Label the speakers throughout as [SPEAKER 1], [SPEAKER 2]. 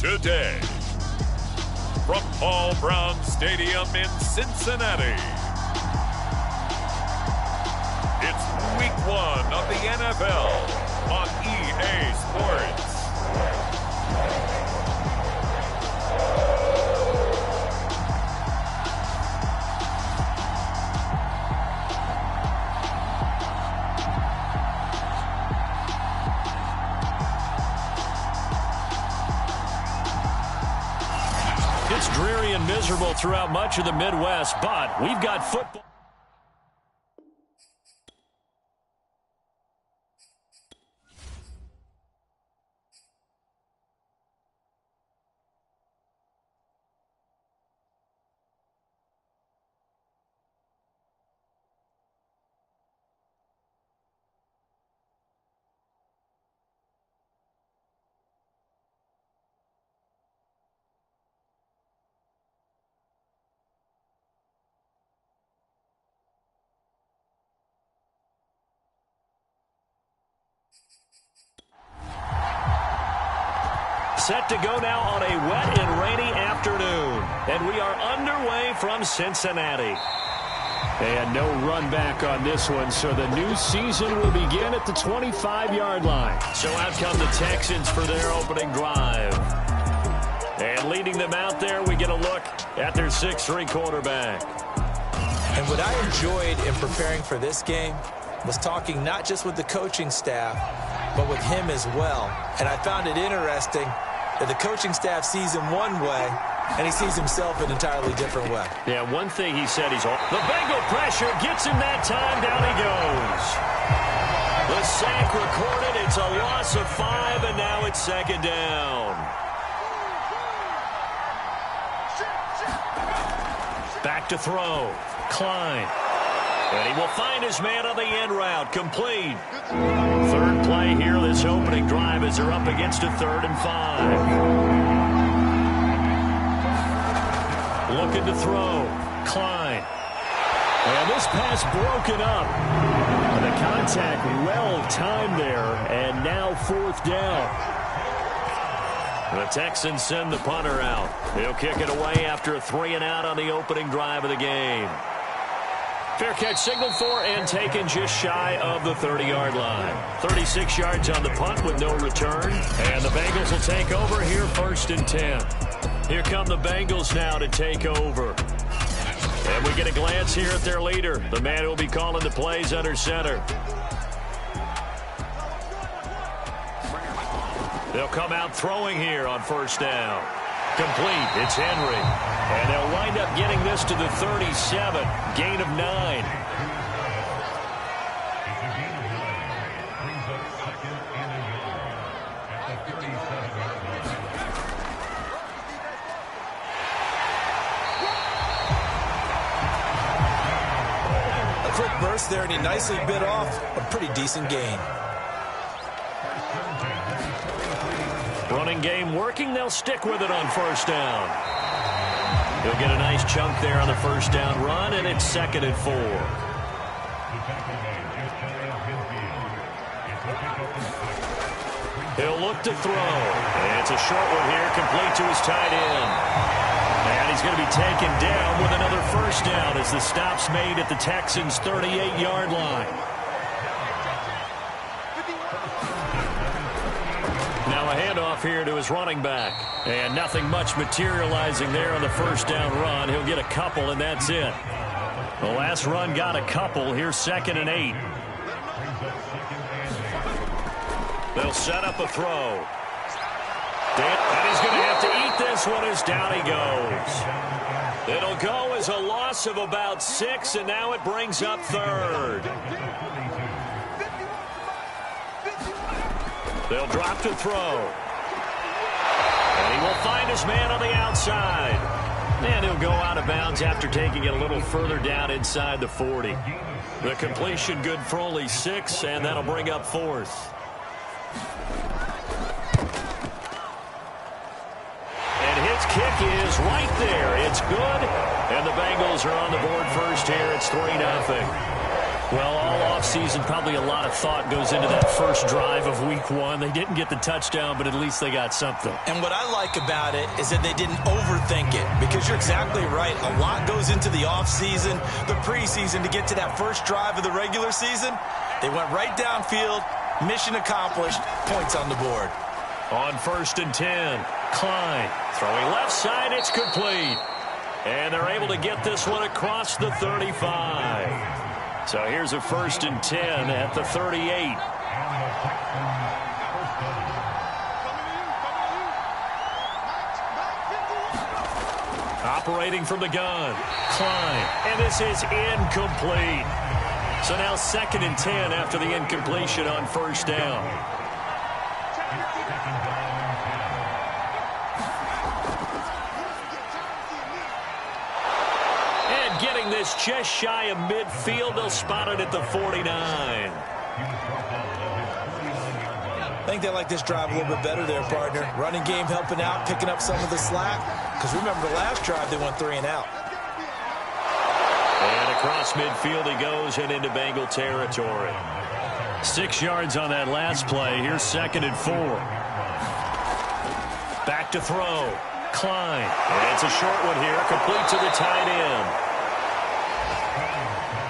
[SPEAKER 1] today. From Paul Brown Stadium in Cincinnati, it's Week 1 of the NFL on EA Sports.
[SPEAKER 2] It's dreary and miserable throughout much of the Midwest, but we've got football. Set to go now on a wet and rainy afternoon. And we are underway from Cincinnati. And no run back on this one, so the new season will begin at the 25-yard line. So out come the Texans for their opening drive. And leading them out there, we get a look at their 6'3" quarterback.
[SPEAKER 3] And what I enjoyed in preparing for this game was talking not just with the coaching staff, but with him as well. And I found it interesting that the coaching staff sees him one way, and he sees himself an entirely different way.
[SPEAKER 2] Yeah, one thing he said, the Bengal pressure gets him that time. Down he goes. The sack recorded. It's a loss of 5, and now it's second down. Back to throw. Klein. And he will find his man on the end route. Complete. Third play here, this opening drive, as they're up against a 3rd and 5. Looking to throw. Klein. And this pass broken up. The contact well timed there, and now 4th down. The Texans send the punter out. He'll kick it away after a 3-and-out on the opening drive of the game. Fair catch signaled for and taken just shy of the 30-yard line. 36 yards on the punt with no return. And the Bengals will take over here 1st and 10. Here come the Bengals now to take over. And we get a glance here at their leader, the man who will be calling the plays under center. They'll come out throwing here on 1st down. Complete. It's Henry. And they'll wind up getting this to the 37. Gain of 9.
[SPEAKER 3] A quick burst there, and he nicely bit off a pretty decent gain.
[SPEAKER 2] Running game working. They'll stick with it on 1st down. He'll get a nice chunk there on the 1st down run, and it's 2nd and 4. He'll look to throw. It's a short one here, complete to his tight end. And he's going to be taken down with another 1st down as the stop's made at the Texans' 38-yard line. Now a handoff here to his running back. And nothing much materializing there on the 1st down run. He'll get a couple, and that's it. The last run got a couple. Here's 2nd and 8. They'll set up a throw. And he's going to have to eat this one as down he goes. It'll go as a loss of about 6, and now it brings up 3rd. They'll drop to throw. And he will find his man on the outside. And he'll go out of bounds after taking it a little further down inside the 40. The completion good for only 6, and that'll bring up 4th. And his kick is right there. It's good. And the Bengals are on the board first here. It's 3-0. Well, all offseason, probably a lot of thought goes into that first drive of week one. They didn't get the touchdown, but at least they got something.
[SPEAKER 3] And what I like about it is that they didn't overthink it, because you're exactly right. A lot goes into the offseason, the preseason, to get to that first drive of the regular season. They went right downfield, mission accomplished, points on the board.
[SPEAKER 2] On 1st and 10, Klein throwing left side, it's complete. And they're able to get this one across the 35. So here's a 1st and 10 at the 38. Operating from the gun, Klein, and this is incomplete. So now 2nd and 10 after the incompletion on 1st down. Getting this just shy of midfield. They'll spot it at the 49.
[SPEAKER 3] I think they like this drive a little bit better there, partner. Running game helping out, picking up some of the slack. Because remember, the last drive they went 3 and out.
[SPEAKER 2] And across midfield he goes and into Bengal territory. 6 yards on that last play. Here's 2nd and 4. Back to throw. Klein. And it's a short one here, complete to the tight end.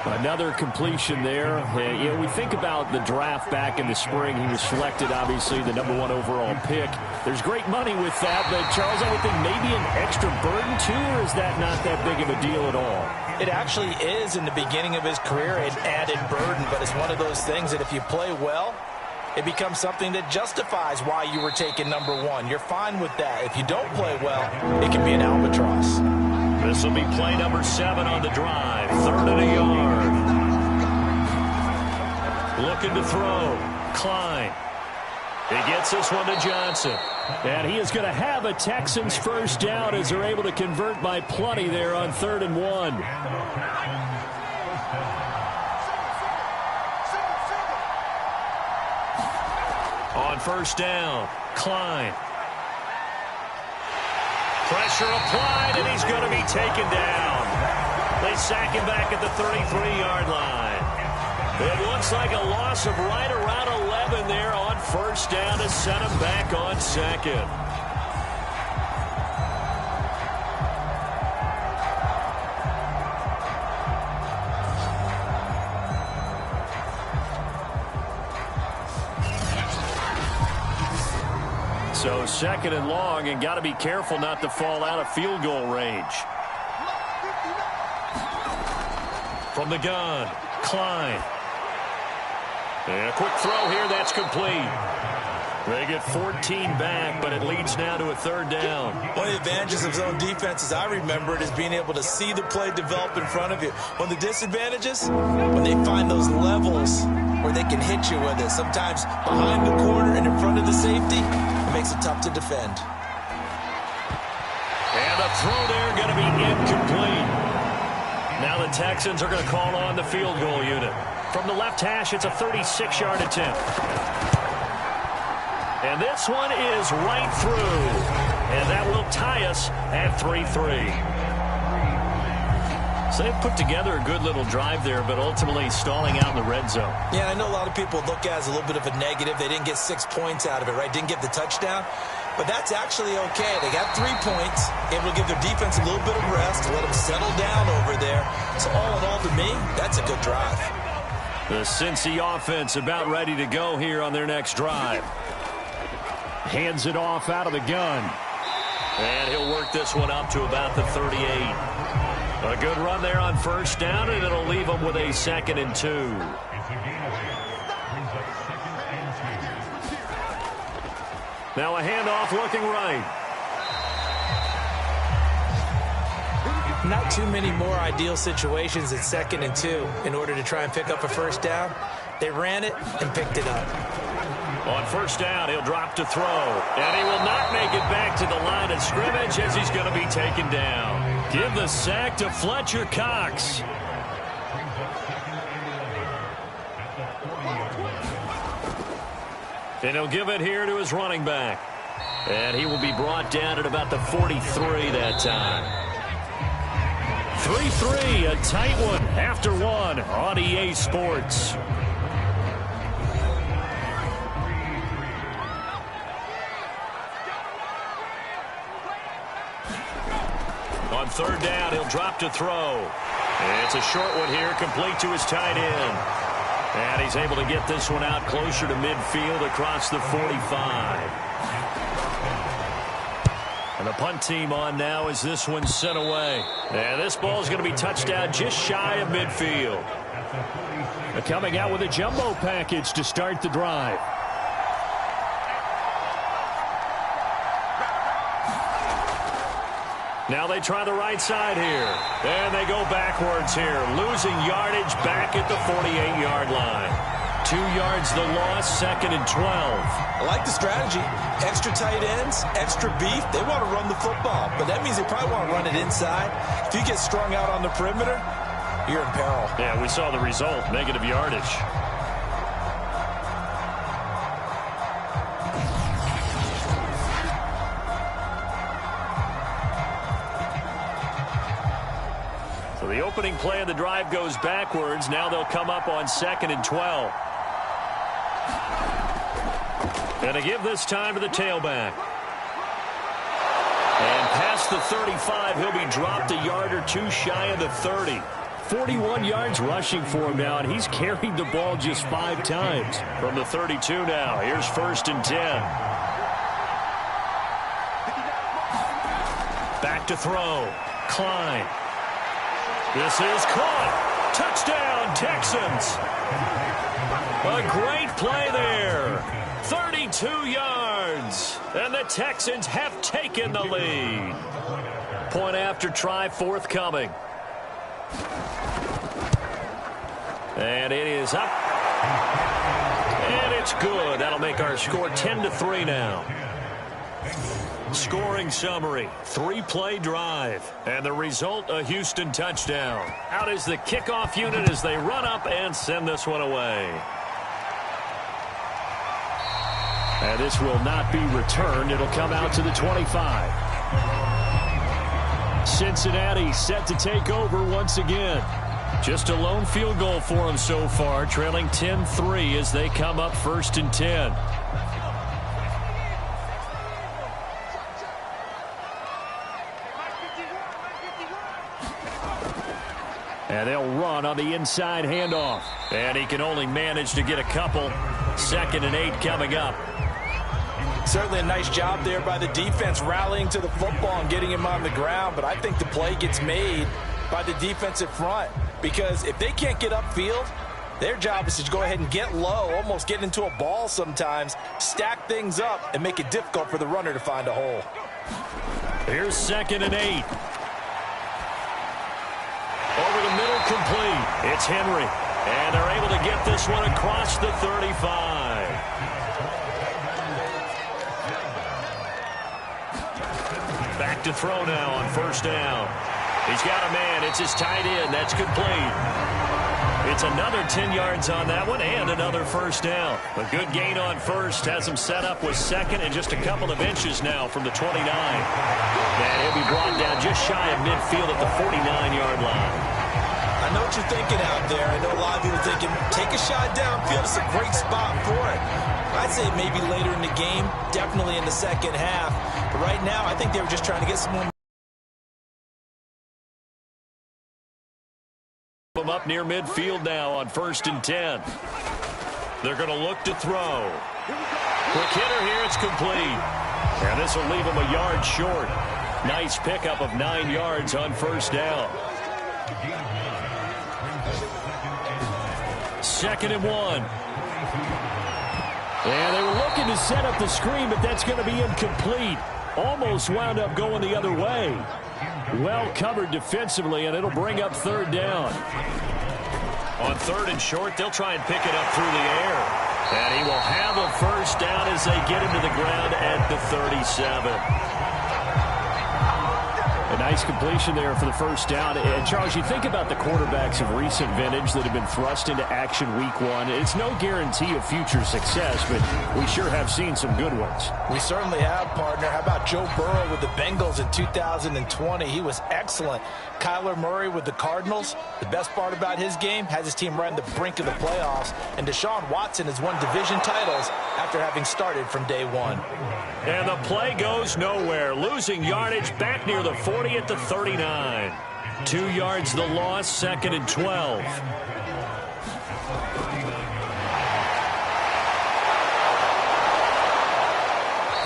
[SPEAKER 2] Another completion there. You know, we think about the draft back in the spring. He was selected, obviously, the #1 overall pick. There's great money with that, but, Charles, I would think maybe an extra burden, too, or is that not that big of a deal at all?
[SPEAKER 3] It actually is in the beginning of his career, an added burden, but it's one of those things that if you play well, it becomes something that justifies why you were taken #1. You're fine with that. If you don't play well, it can be an albatross.
[SPEAKER 2] This will be play number 7 on the drive. 3rd and a yard. Looking to throw. Klein. He gets this one to Johnson. And he is going to have a Texans first down as they're able to convert by plenty there on 3rd and 1. On 1st down, Klein. Pressure applied, and he's going to be taken down. They sack him back at the 33-yard line. It looks like a loss of right around 11 there on 1st down to set him back on 2nd. So 2nd and long, and got to be careful not to fall out of field goal range. From the gun, Klein. And a quick throw here, that's complete. They get 14 back, but it leads now to a 3rd down.
[SPEAKER 3] One of the advantages of zone defense, as I remember it, is being able to see the play develop in front of you. One of the disadvantages, when they find those levels where they can hit you with it, sometimes behind the corner and in front of the safety, it makes it tough to defend.
[SPEAKER 2] And the throw there going to be incomplete. Now the Texans are going to call on the field goal unit. From the left hash, it's a 36-yard attempt. And this one is right through. And that will tie us at 3-3. So they've put together a good little drive there, but ultimately stalling out in the red zone.
[SPEAKER 3] Yeah, I know a lot of people look at it as a little bit of a negative. They didn't get 6 points out of it, right? Didn't get the touchdown. But that's actually okay. They got 3 points, able to give their defense a little bit of rest, let them settle down over there. So all in all, to me, that's a good drive.
[SPEAKER 2] The Cincy offense about ready to go here on their next drive. Hands it off out of the gun. And he'll work this one up to about the 38. A good run there on 1st down, and it'll leave them with a 2nd and 2. Now a handoff looking right.
[SPEAKER 3] Not too many more ideal situations at 2nd and 2 in order to try and pick up a 1st down. They ran it and picked it up.
[SPEAKER 2] On 1st down, he'll drop to throw. And he will not make it back to the line of scrimmage as he's going to be taken down. Give the sack to Fletcher Cox. And he'll give it here to his running back. And he will be brought down at about the 43 that time. 3-3, a tight one after one on EA Sports. On third down, he'll drop to throw. It's a short one here, complete to his tight end. And he's able to get this one out closer to midfield across the 45. And the punt team on now as this one's sent away. And this ball is going to be touchdown just shy of midfield. They're coming out with a jumbo package to start the drive. Now they try the right side here. And they go backwards here, losing yardage back at the 48-yard line. 2 yards the loss, 2nd and 12.
[SPEAKER 3] I like the strategy. Extra tight ends, extra beef. They want to run the football, but that means they probably want to run it inside. If you get strung out on the perimeter, you're in peril.
[SPEAKER 2] Yeah, we saw the result, negative yardage. So the opening play of the drive goes backwards. Now they'll come up on 2nd and 12. And to give this time to the tailback. And past the 35, he'll be dropped a yard or two shy of the 30. 41 yards rushing for him now, and he's carried the ball just 5 times. From the 32 now, here's 1st and 10. Back to throw. Klein. This is caught. Touchdown, Texans. A great play there. 32 yards. And the Texans have taken the lead. Point after try forthcoming. And it is up. And it's good. That'll make our score 10-3 now. Scoring summary, 3-play drive, and the result, a Houston touchdown. Out is the kickoff unit as they run up and send this one away. And this will not be returned. It'll come out to the 25. Cincinnati set to take over once again. Just a lone field goal for them so far, trailing 10-3 as they come up 1st and 10. And they'll run on the inside handoff. And he can only manage to get a couple. 2nd and 8 coming up.
[SPEAKER 3] Certainly a nice job there by the defense rallying to the football and getting him on the ground. But I think the play gets made by the defensive front. Because if they can't get upfield, their job is to go ahead and get low, almost get into a ball sometimes, stack things up, and make it difficult for the runner to find a hole.
[SPEAKER 2] Here's 2nd and 8. Over the middle, complete. It's Henry. And they're able to get this one across the 35. Back to throw now on 1st down. He's got a man. It's his tight end. That's complete. It's another 10 yards on that one and another 1st down. A good gain on 1st. Has him set up with 2nd and just a couple of inches now from the 29. And he'll be brought down just shy of midfield at the 49-yard line.
[SPEAKER 3] I know what you're thinking out there. I know a lot of people thinking, take a shot downfield. It's a great spot for it. I'd say maybe later in the game, definitely in the 2nd half. But right now, I think they were just trying to get some more.
[SPEAKER 2] Up near midfield now on 1st and 10. They're going to look to throw. Quick hitter here. It's complete. And this will leave him a yard short. Nice pickup of 9 yards on 1st down. 2nd and 1. And they were looking to set up the screen, but that's going to be incomplete. Almost wound up going the other way. Well covered defensively, and it'll bring up 3rd down. On 3rd and short, they'll try and pick it up through the air. And he will have a 1st down as they get him to the ground at the 37. A Nice completion there for the first down. And Charles, you think about the quarterbacks of recent vintage that have been thrust into action week one. It's no guarantee of future success, but we sure have seen some good ones.
[SPEAKER 3] We certainly have, partner. How about Joe Burrow with the Bengals in 2020? He was excellent. Kyler Murray with the Cardinals. The best part about his game, has his team right on the brink of the playoffs. And Deshaun Watson has won division titles after having started from day one.
[SPEAKER 2] And the play goes nowhere. Losing yardage back near the 40 at the 39. 2 yards the loss, 2nd and 12.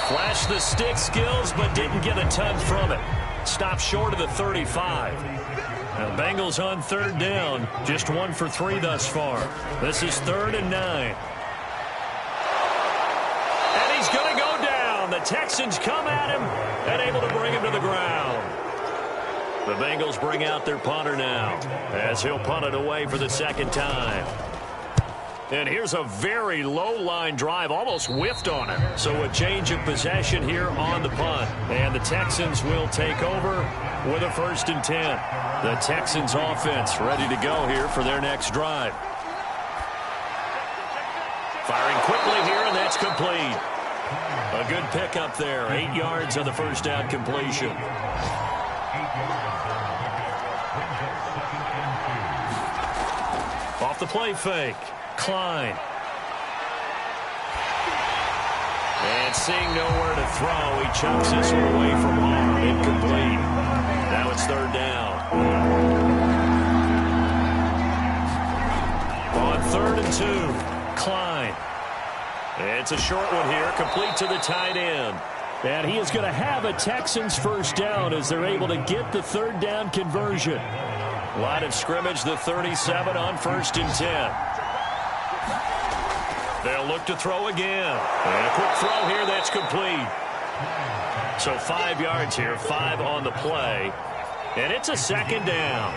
[SPEAKER 2] Flashed the stick skills, but didn't get a ton from it. Stopped short of the 35. Now the Bengals on 3rd down. Just 1 for 3 thus far. This is 3rd and 9. And he's going to go down. The Texans come at him and able to bring him to the ground. The Bengals bring out their punter now as he'll punt it away for the 2nd time. And here's a very low-line drive, almost whiffed on it. So a change of possession here on the punt. And the Texans will take over with a 1st and 10. The Texans offense ready to go here for their next drive. Firing quickly here, and that's complete. A good pickup there. 8 yards on the first down completion. Off the play fake. Klein. And seeing nowhere to throw, he chucks this one away from home. Incomplete. Now it's 3rd down. On 3rd and 2, Klein. It's a short one here, complete to the tight end. And he is going to have a Texans 1st down as they're able to get the 3rd down conversion. Line of scrimmage, the 37 on 1st and 10. They'll look to throw again. And a quick throw here, that's complete. So 5 yards here, 5 on the play. And it's a 2nd down.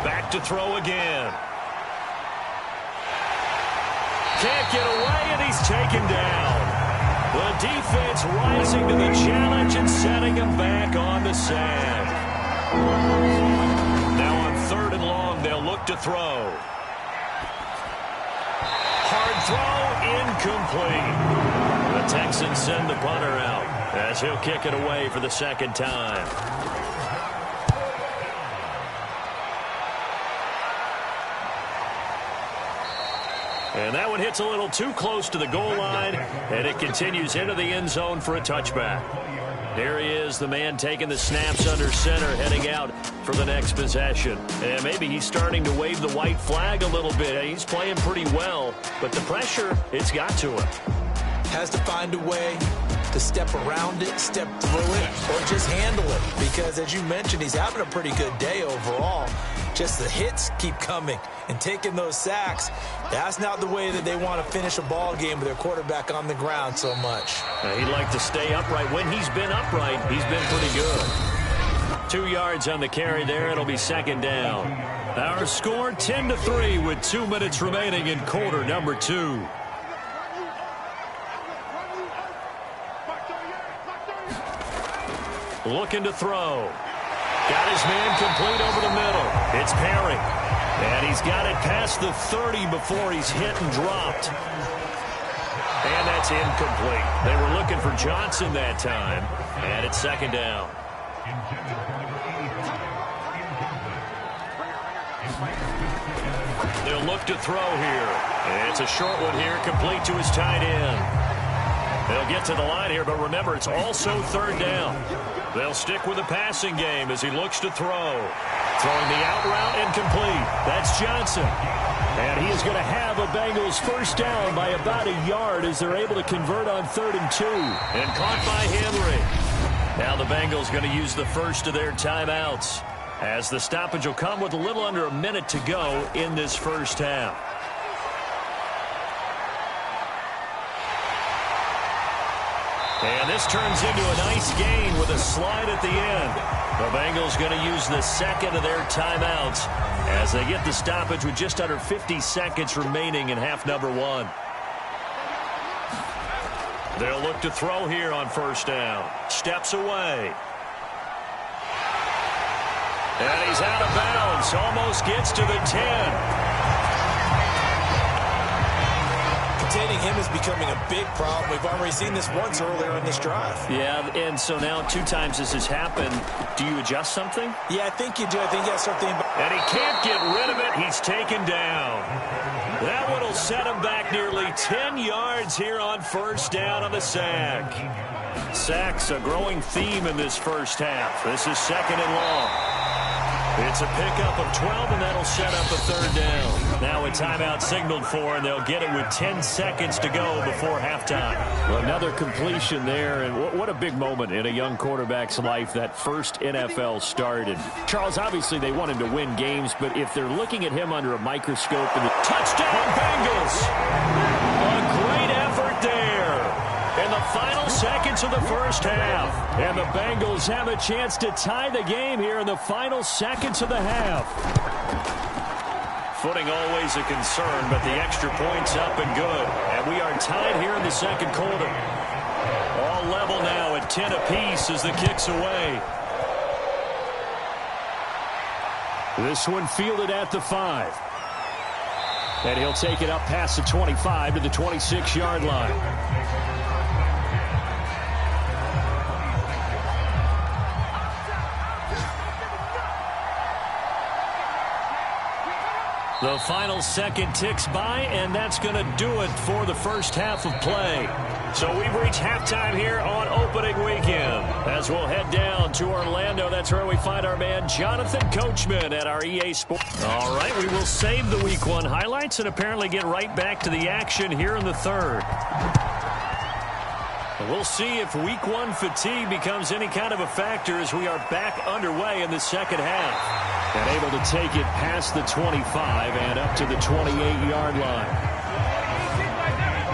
[SPEAKER 2] Back to throw again. Can't get away, and he's taken down. The defense rising to the challenge and setting him back on the sand. Now on 3rd and long, they'll look to throw. Hard throw, incomplete. The Texans send the punter out as he'll kick it away for the 2nd time. And that one hits a little too close to the goal line, and it continues into the end zone for a touchback. There he is, the man taking the snaps under center, heading out for the next possession. And maybe he's starting to wave the white flag a little bit. He's playing pretty well, but the pressure, it's got to him.
[SPEAKER 3] Has to find a way to step around it, step through it, or just handle it. Because, as you mentioned, he's having a pretty good day overall. Just the hits keep coming and taking those sacks. That's not the way that they want to finish a ball game with their quarterback on the ground so much.
[SPEAKER 2] He'd like to stay upright. When he's been upright, he's been pretty good. 2 yards on the carry there. It'll be 2nd down. Our score 10-3 with 2 minutes remaining in quarter number 2. Looking to throw. Got his man complete over the middle. It's Perry. And he's got it past the 30 before he's hit and dropped. And that's incomplete. They were looking for Johnson that time. And it's 2nd down. They'll look to throw here. And it's a short one here, complete to his tight end. They'll get to the line here, but remember, it's also 3rd down. They'll stick with the passing game as he looks to throw. Throwing the out route incomplete. That's Johnson. And he is going to have a Bengals 1st down by about a yard as they're able to convert on 3rd and 2. And caught by Henry. Now the Bengals going to use the first of their timeouts as the stoppage will come with a little under a minute to go in this first half. And this turns into a nice gain with a slide at the end. The Bengals going to use the 2nd of their timeouts as they get the stoppage with just under 50 seconds remaining in half number 1. They'll look to throw here on first down. Steps away. And he's out of bounds. Almost gets to the 10.
[SPEAKER 3] Containing him is becoming a big problem. We've already seen this once earlier in this drive.
[SPEAKER 2] Yeah, and so now 2 times this has happened. Do you adjust something?
[SPEAKER 3] Yeah, I think you do. I think you got to start thinking about...
[SPEAKER 2] And he can't get rid of it. He's taken down. That one will set him back nearly 10 yards here on first down on the sack. Sacks a growing theme in this first half. This is second and long. It's a pickup of 12, and that'll set up a third down. Now a timeout signaled for, and they'll get it with 10 seconds to go before halftime. Well, another completion there, and what a big moment in a young quarterback's life, that first NFL start. And Charles, obviously they want him to win games, but if they're looking at him under a microscope, and the touchdown Bengals! A great effort there. In the final seconds of the first half. And the Bengals have a chance to tie the game here in the final seconds of the half. Footing always a concern, but the extra point's up and good. And we are tied here in the second quarter. All level now at 10 apiece as the kick's away. This one fielded at the 5. And he'll take it up past the 25 to the 26-yard line. The final second ticks by, and that's going to do it for the first half of play. So we've reached halftime here on opening weekend. As we'll head down to Orlando, that's where we find our man Jonathan Coachman at our EA Sports. All right, we will save the Week 1 highlights and apparently get right back to the action here in the third. We'll see if Week 1 fatigue becomes any kind of a factor as we are back underway in the second half. And able to take it past the 25 and up to the 28-yard line.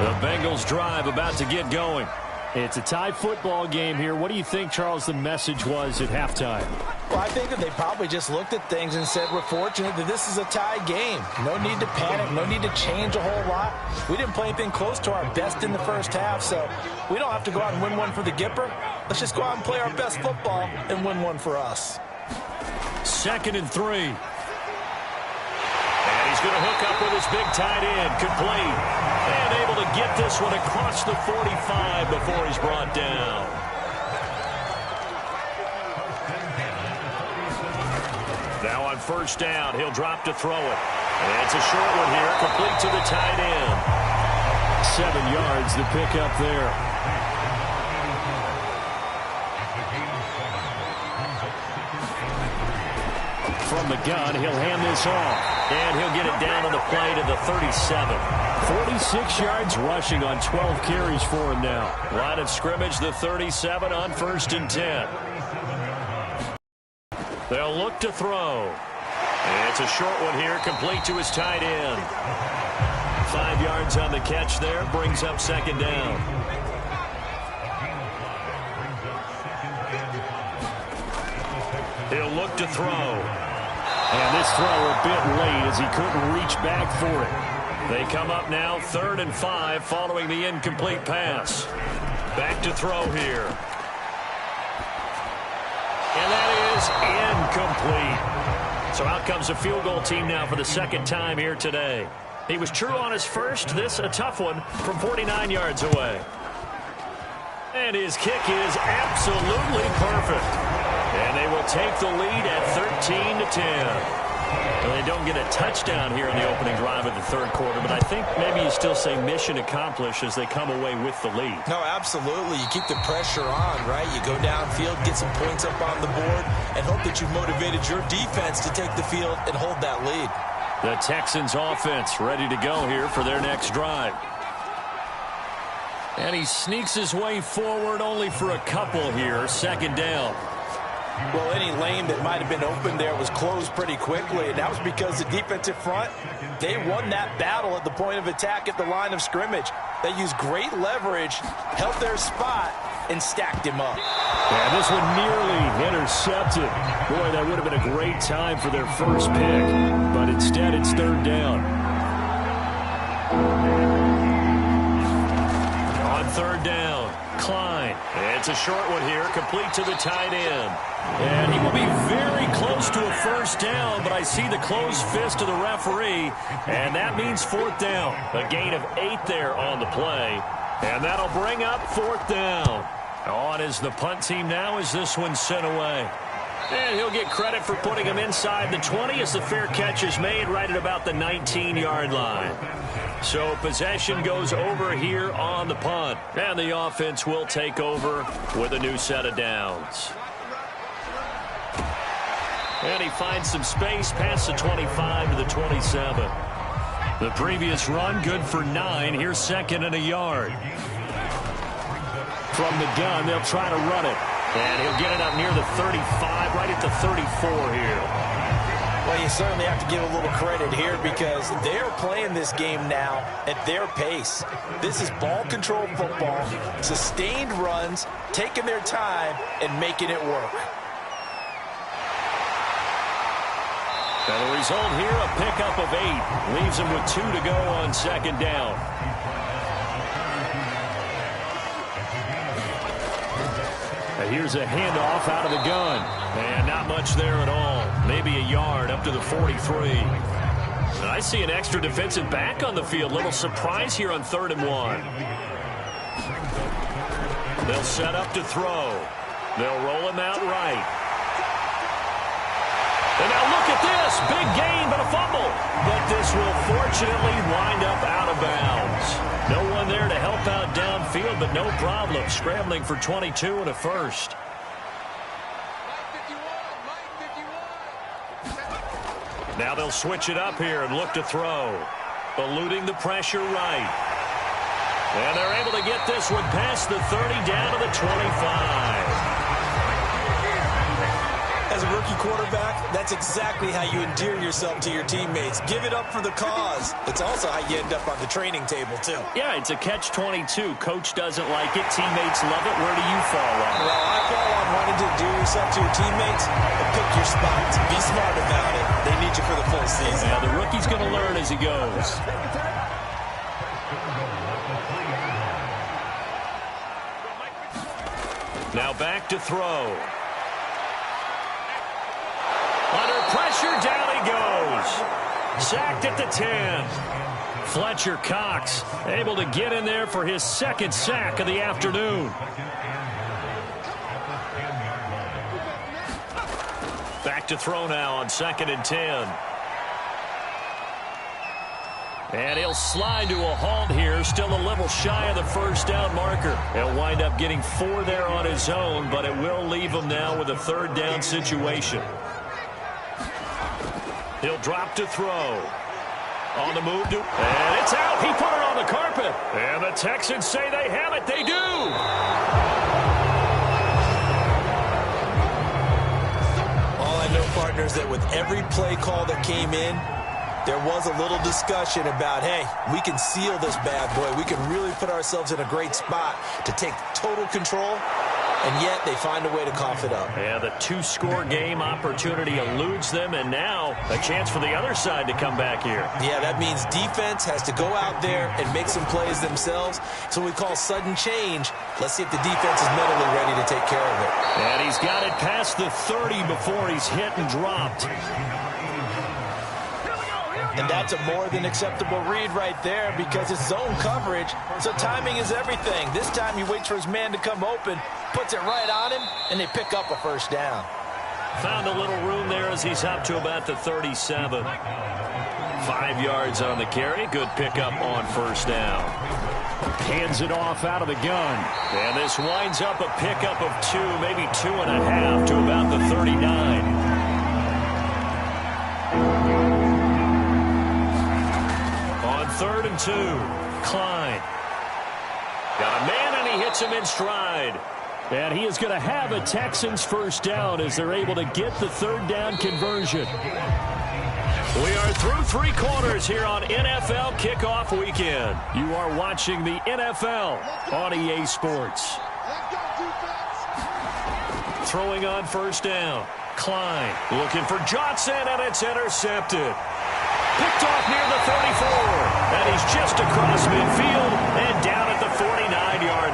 [SPEAKER 2] The Bengals drive about to get going. It's a tie football game here. What do you think, Charles, the message was at halftime?
[SPEAKER 3] Well, I think that they probably just looked at things and said, we're fortunate that this is a tie game. No need to panic. No need to change a whole lot. We didn't play anything close to our best in the first half, so we don't have to go out and win one for the Gipper. Let's just go out and play our best football and win one for us.
[SPEAKER 2] 2nd and 3. And he's going to hook up with his big tight end. Complete. And able to get this one across the 45 before he's brought down. Now on first down, he'll drop to throw it. And it's a short one here, complete to the tight end. 7 yards the pickup there. From the gun, he'll hand this off. And he'll get it down on the play to the 37. 46 yards rushing on 12 carries for him now. Line of scrimmage, the 37 on 1st and 10. They'll look to throw. And it's a short one here, complete to his tight end. 5 yards on the catch there, brings up 2nd down. He'll look to throw. And this throw a bit late as he couldn't reach back for it. They come up now 3rd and 5 following the incomplete pass. Back to throw here. And that is incomplete. So out comes a field goal team now for the 2nd time here today. He was true on his first. This a tough one from 49 yards away. And his kick is absolutely perfect. And they will take the lead at 13-10. Well, they don't get a touchdown here in the opening drive of the third quarter, but I think maybe you still say mission accomplished as they come away with the lead.
[SPEAKER 3] No, absolutely. You keep the pressure on, right? You go downfield, get some points up on the board, and hope that you've motivated your defense to take the field and hold that lead.
[SPEAKER 2] The Texans offense ready to go here for their next drive. And he sneaks his way forward only for a couple here. 2nd down.
[SPEAKER 3] Well, any lane that might have been open there was closed pretty quickly, and that was because the defensive front, they won that battle at the point of attack at the line of scrimmage. They used great leverage, held their spot, and stacked him up.
[SPEAKER 2] Yeah, this one nearly intercepted. Boy, that would have been a great time for their first pick, but instead it's 3rd down. On third down. Klein. It's a short one here, complete to the tight end. And he will be very close to a first down, but I see the closed fist of the referee, and that means fourth down. A gain of 8 there on the play, and that'll bring up fourth down. On is the punt team now as this one's sent away. And he'll get credit for putting him inside the 20 as the fair catch is made right at about the 19-yard line. So possession goes over here on the punt. And the offense will take over with a new set of downs. And he finds some space past the 25 to the 27. The previous run good for 9. Here's second and a yard. From the gun, they'll try to run it. And he'll get it up near the 35, right at the 34 here.
[SPEAKER 3] Well, you certainly have to give a little credit here because they're playing this game now at their pace. This is ball control football, sustained runs, taking their time, and making it work.
[SPEAKER 2] And the result here, a pickup of 8. Leaves him with 2 to go on second down. Here's a handoff out of the gun. And not much there at all. Maybe a yard up to the 43. And I see an extra defensive back on the field. Little surprise here on 3rd and 1. They'll set up to throw. They'll roll him out right. And now look at this. Big gain, but a fumble. But this will fortunately wind up out of bounds. No one there to help out downfield, but no problem. Scrambling for 22 and a first. Now they'll switch it up here and look to throw. Eluding the pressure right. And they're able to get this one past the 30 down to the 25.
[SPEAKER 3] As a rookie quarterback, that's exactly how you endear yourself to your teammates. Give it up for the cause. It's also how you end up on the training table, too.
[SPEAKER 2] Yeah, it's a catch-22. Coach doesn't like it. Teammates love it. Where do you fall on?
[SPEAKER 3] Well, I fall on wanting to endear yourself to your teammates, but pick your spots. Be smart about it. They need you for the full season.
[SPEAKER 2] Yeah, the rookie's going to learn as he goes. Now back to throw. Under pressure, down he goes. Sacked at the 10. Fletcher Cox able to get in there for his second sack of the afternoon. Back to throw now on 2nd and 10. And he'll slide to a halt here, still a little shy of the first down marker. He'll wind up getting 4 there on his own, but it will leave him now with a 3rd down situation. He'll drop to throw. On the move, and it's out. He put it on the carpet. And the Texans say they have it. They do.
[SPEAKER 3] All I know, partners, that with every play call that came in, there was a little discussion about, hey, we can seal this bad boy. We can really put ourselves in a great spot to take total control. And yet they find a way to cough it up.
[SPEAKER 2] Yeah, the 2-score game opportunity eludes them, and now a chance for the other side to come back here.
[SPEAKER 3] Yeah, that means defense has to go out there and make some plays themselves. So we call sudden change. Let's see if the defense is mentally ready to take care of it.
[SPEAKER 2] And he's got it past the 30 before he's hit and dropped.
[SPEAKER 3] And that's a more than acceptable read right there because it's zone coverage, so timing is everything. This time he waits for his man to come open, puts it right on him, and they pick up a first down.
[SPEAKER 2] Found a little room there as he's up to about the 37. 5 yards on the carry. Good pickup on first down. Hands it off out of the gun. And this winds up a pickup of 2, maybe 2.5 to about the 39. On 3rd and 2, Klein. Got a man, and he hits him in stride. And he is going to have a Texans first down as they're able to get the 3rd down conversion. We are through 3 quarters here on NFL Kickoff Weekend. You are watching the NFL on EA Sports. Throwing on first down. Klein looking for Johnson, and it's intercepted. Picked off near the 34, and he's just across midfield and down at the 49-yard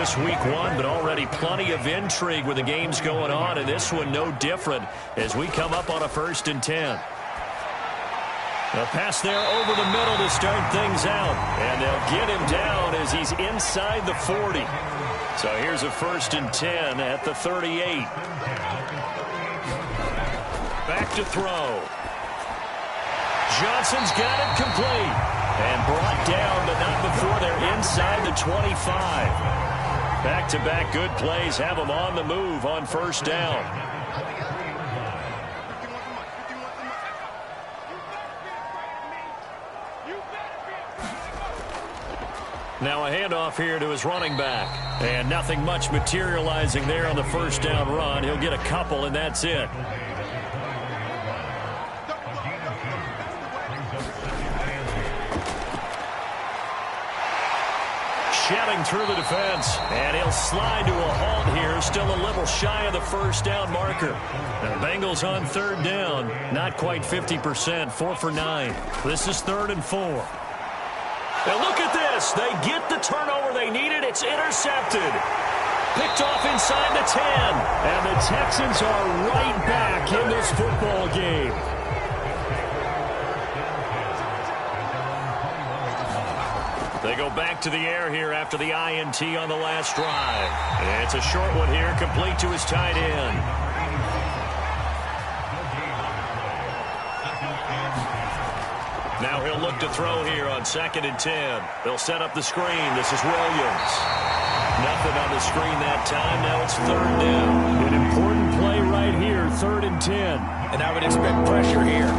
[SPEAKER 2] Just week one, but already plenty of intrigue with the games going on, and this one no different as we come up on a 1st and 10. A pass there over the middle to start things out, and they'll get him down as he's inside the 40. So here's a 1st and 10 at the 38. Back to throw. Johnson's got it complete and brought down, but not before they're inside the 25. Back-to-back good plays have them on the move on 1st down. Now a handoff here to his running back. And nothing much materializing there on the 1st down run. He'll get a couple, and that's it. Shouting through the defense, and he'll slide to a halt here, still a little shy of the 1st down marker. The Bengals on 3rd down, not quite 50%, 4 for 9. This is 3rd and 4. Now look at this. They get the turnover they needed. It's intercepted. Picked off inside the 10. And the Texans are right back in this football game. They go back to the air here after the INT on the last drive. It's a short one here, complete to his tight end. Now he'll look to throw here on 2nd and 10. They'll set up the screen. This is Williams. Nothing on the screen that time. Now it's 3rd down. An important play right here, 3rd and 10.
[SPEAKER 3] And I would expect pressure here.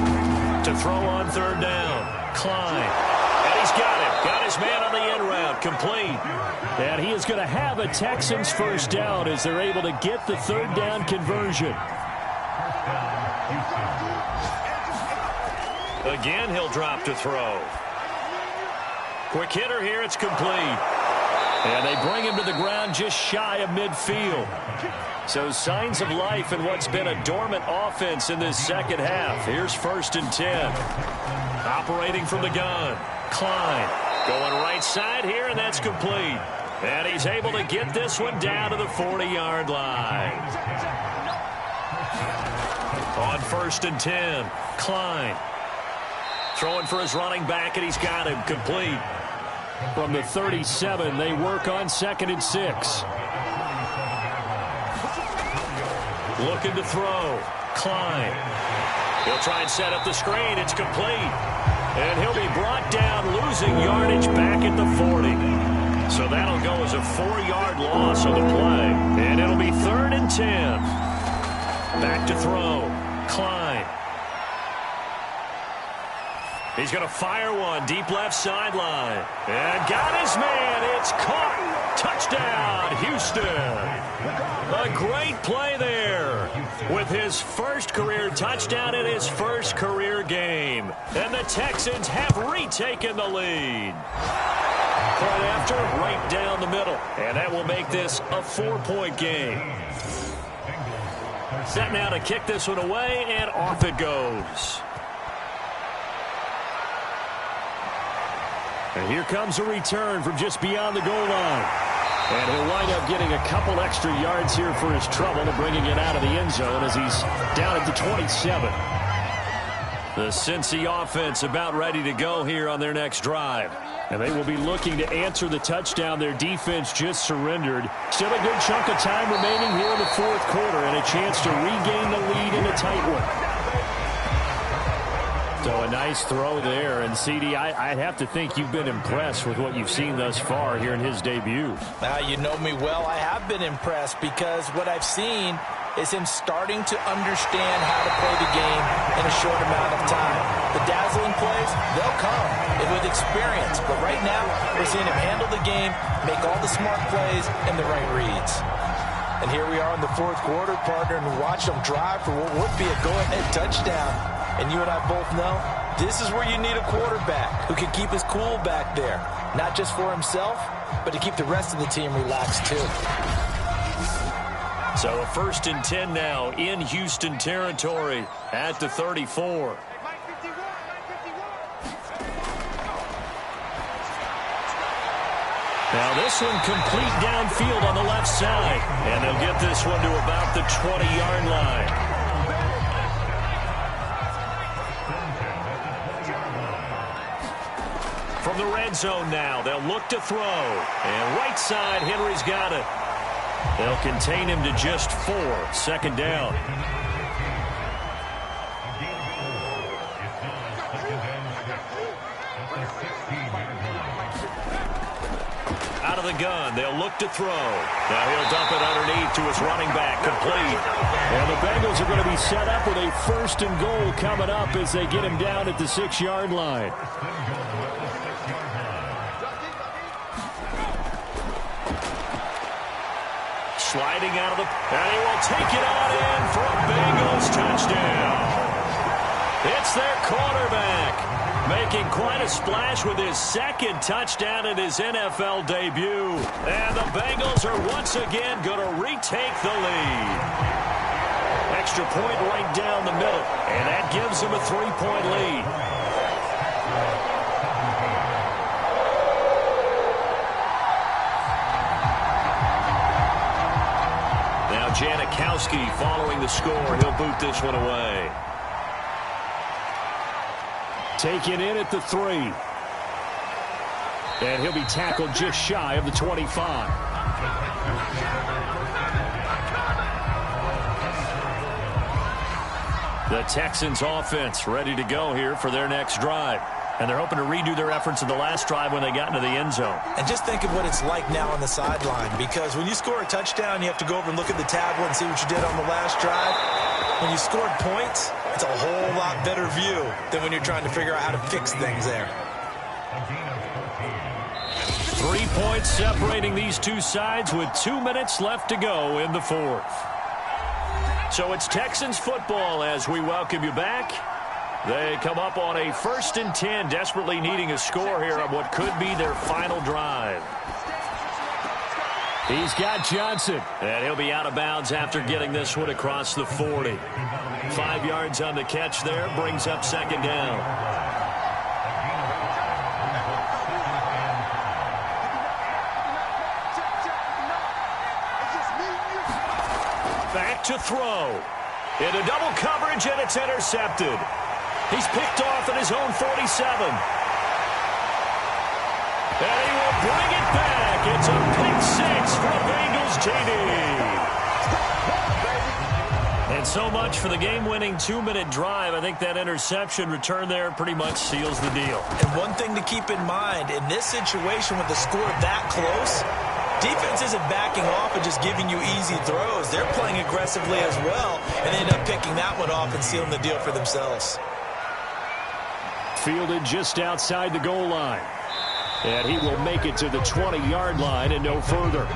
[SPEAKER 2] To throw on 3rd down. Klein. And he's got it. Got his man on the end route. Complete. And he is going to have a Texans 1st down as they're able to get the 3rd down conversion. Again, he'll drop to throw. Quick hitter here. It's complete. And they bring him to the ground just shy of midfield. So signs of life in what's been a dormant offense in this second half. Here's 1st and 10. Operating from the gun. Klein going right side here, and that's complete. And he's able to get this one down to the 40-yard line. On 1st and 10, Klein. Throwing for his running back, and he's got him complete. From the 37, they work on 2nd and 6. Looking to throw. Klein. He'll try and set up the screen. It's complete. And he'll be brought down, losing yardage back at the 40. So that'll go as a 4-yard loss on the play. And it'll be 3rd and 10. Back to throw. Klein. He's going to fire one deep left sideline. And got his man. It's caught. Touchdown, Houston. A great play there with his first career touchdown in his first career game. And the Texans have retaken the lead. Point after, right down the middle. And that will make this a 4-point game. Set now to kick this one away, and off it goes. And here comes a return from just beyond the goal line. And he'll wind up getting a couple extra yards here for his trouble and bringing it out of the end zone as he's down at the 27. The Cincy offense about ready to go here on their next drive. And they will be looking to answer the touchdown their defense just surrendered. Still a good chunk of time remaining here in the 4th quarter and a chance to regain the lead in a tight one. So a nice throw there. And, CD, I'd have to think you've been impressed with what you've seen thus far here in his debut.
[SPEAKER 3] Now, you know me well. I have been impressed because what I've seen is him starting to understand how to play the game in a short amount of time. The dazzling plays, they'll come and with experience. But right now, we're seeing him handle the game, make all the smart plays, and the right reads. And here we are in the 4th quarter, partner, and watch him drive for what would be a go-ahead touchdown. And you and I both know this is where you need a quarterback who can keep his cool back there. Not just for himself, but to keep the rest of the team relaxed too.
[SPEAKER 2] So a 1st and 10 now in Houston territory at the 34. Now this one complete downfield on the left side. And they'll get this one to about the 20-yard line. From the red zone now, they'll look to throw. And right side, Henry's got it. They'll contain him to just 4. 2nd down. Out of the gun, they'll look to throw. Now he'll dump it underneath to his running back, complete. And the Bengals are going to be set up with a 1st and goal coming up as they get him down at the 6-yard line. Sliding out of the... And he will take it on in for a Bengals touchdown. It's their quarterback, making quite a splash with his 2nd touchdown in his NFL debut. And the Bengals are once again going to retake the lead. Extra point right down the middle, and that gives them a 3-point lead. Janikowski following the score. He'll boot this one away. Taken in at the 3. And he'll be tackled just shy of the 25. The Texans offense ready to go here for their next drive. And they're hoping to redo their efforts in the last drive when they got into the end zone.
[SPEAKER 3] And just think of what it's like now on the sideline, because when you score a touchdown, you have to go over and look at the tablet and see what you did on the last drive. When you scored points, it's a whole lot better view than when you're trying to figure out how to fix things there.
[SPEAKER 2] 3 points separating these two sides with 2 minutes left to go in the 4th. So it's Texans football as we welcome you back. They come up on a 1st and 10, desperately needing a score here on what could be their final drive. He's got Johnson, and he'll be out of bounds after getting this one across the 40. 5 yards on the catch there, brings up 2nd down. Back to throw. Into double coverage, and it's intercepted. He's picked off at his own 47. And he will bring it back. It's a pick 6 for Bengals TD. And so much for the game-winning 2-minute drive. I think that interception return there pretty much seals the deal.
[SPEAKER 3] And one thing to keep in mind, in this situation with the score that close, defense isn't backing off and just giving you easy throws. They're playing aggressively as well, and they end up picking that one off and sealing the deal for themselves.
[SPEAKER 2] Fielded just outside the goal line. And he will make it to the 20-yard line and no further.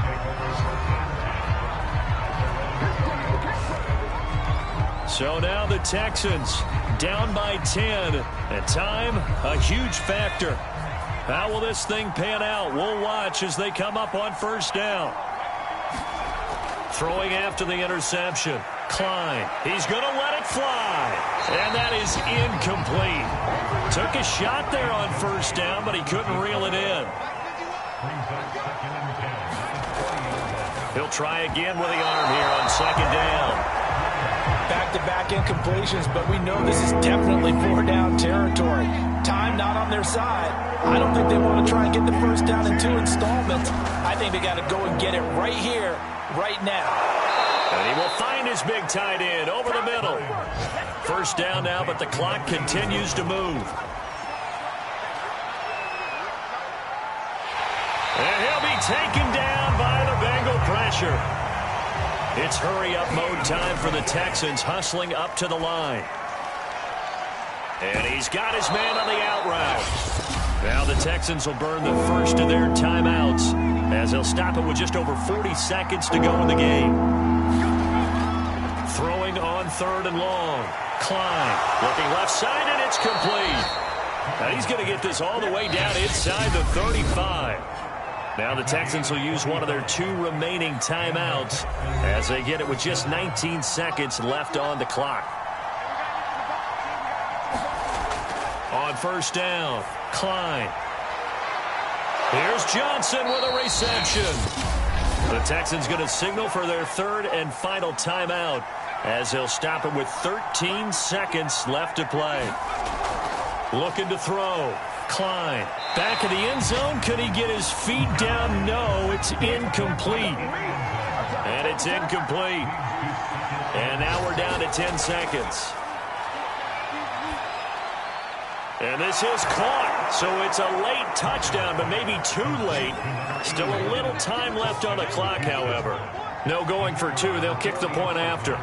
[SPEAKER 2] So now the Texans down by 10. And time, a huge factor. How will this thing pan out? We'll watch as they come up on 1st down. Throwing after the interception. Klein, he's going to let it fly. And that is incomplete. Took a shot there on 1st down, but he couldn't reel it in. He'll try again with the arm here on 2nd down.
[SPEAKER 3] Back-to-back incompletions, but we know this is definitely 4-down territory. Time not on their side. I don't think they want to try and get the 1st down in 2 installments. I think they got to go and get it right here, right now.
[SPEAKER 2] And he will find his big tight end over the middle. 1st down now, but the clock continues to move. And he'll be taken down by the Bengal pressure. It's hurry-up mode time for the Texans, hustling up to the line. And he's got his man on the out route. Now the Texans will burn the first of their timeouts as they'll stop it with just over 40 seconds to go in the game. Throwing on 3rd and long. Klein looking left side, and it's complete. Now he's going to get this all the way down inside the 35. Now the Texans will use one of their 2 remaining timeouts as they get it with just 19 seconds left on the clock. On 1st down, Klein. Here's Johnson with a reception. The Texans going to signal for their third and final timeout as they'll stop it with 13 seconds left to play. Looking to throw. Klein back in the end zone. Could he get his feet down? No, it's incomplete. And it's incomplete. And now we're down to 10 seconds. And this is caught, so it's a late touchdown, but maybe too late. Still a little time left on the clock, however. No going for two. They'll kick the point after.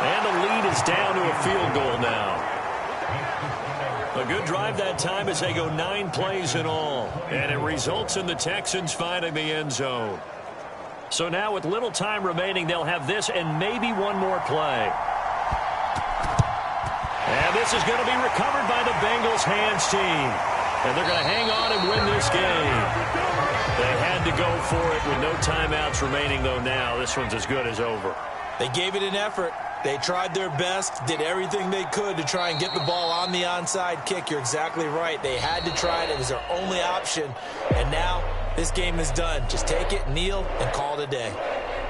[SPEAKER 2] And the lead is down to a field goal now. A good drive that time as they go 9 plays in all. And it results in the Texans finding the end zone. So now with little time remaining, they'll have this and maybe one more play. And this is going to be recovered by the Bengals hands team. And they're going to hang on and win this game. They had to go for it with no timeouts remaining, though now. This one's as good as over.
[SPEAKER 3] They gave it an effort. They tried their best, did everything they could to try and get the ball on the onside kick. You're exactly right. They had to try it. It was their only option. And now this game is done. Just take it, kneel, and call it a day.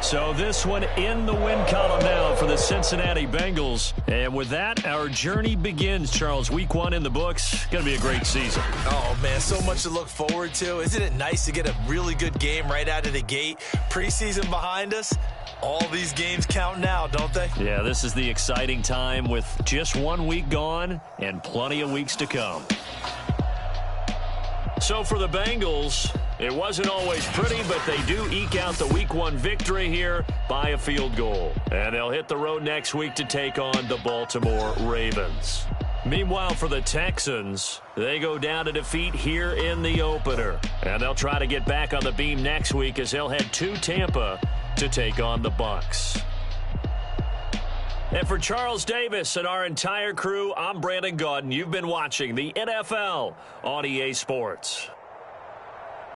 [SPEAKER 2] So this one in the win column now for the Cincinnati Bengals. And with that, our journey begins, Charles. Week 1 in the books. Going to be a great season.
[SPEAKER 3] Oh, man, so much to look forward to. Isn't it nice to get a really good game right out of the gate? Preseason behind us. All these games count now, don't they?
[SPEAKER 2] Yeah, this is the exciting time with just 1 week gone and plenty of weeks to come. So for the Bengals, it wasn't always pretty, but they do eke out the Week 1 victory here by a field goal. And they'll hit the road next week to take on the Baltimore Ravens. Meanwhile, for the Texans, they go down to defeat here in the opener. And they'll try to get back on the beam next week as they'll head to Tampa to take on the Bucs. And for Charles Davis and our entire crew, I'm Brandon Gaudin. You've been watching the NFL on EA Sports.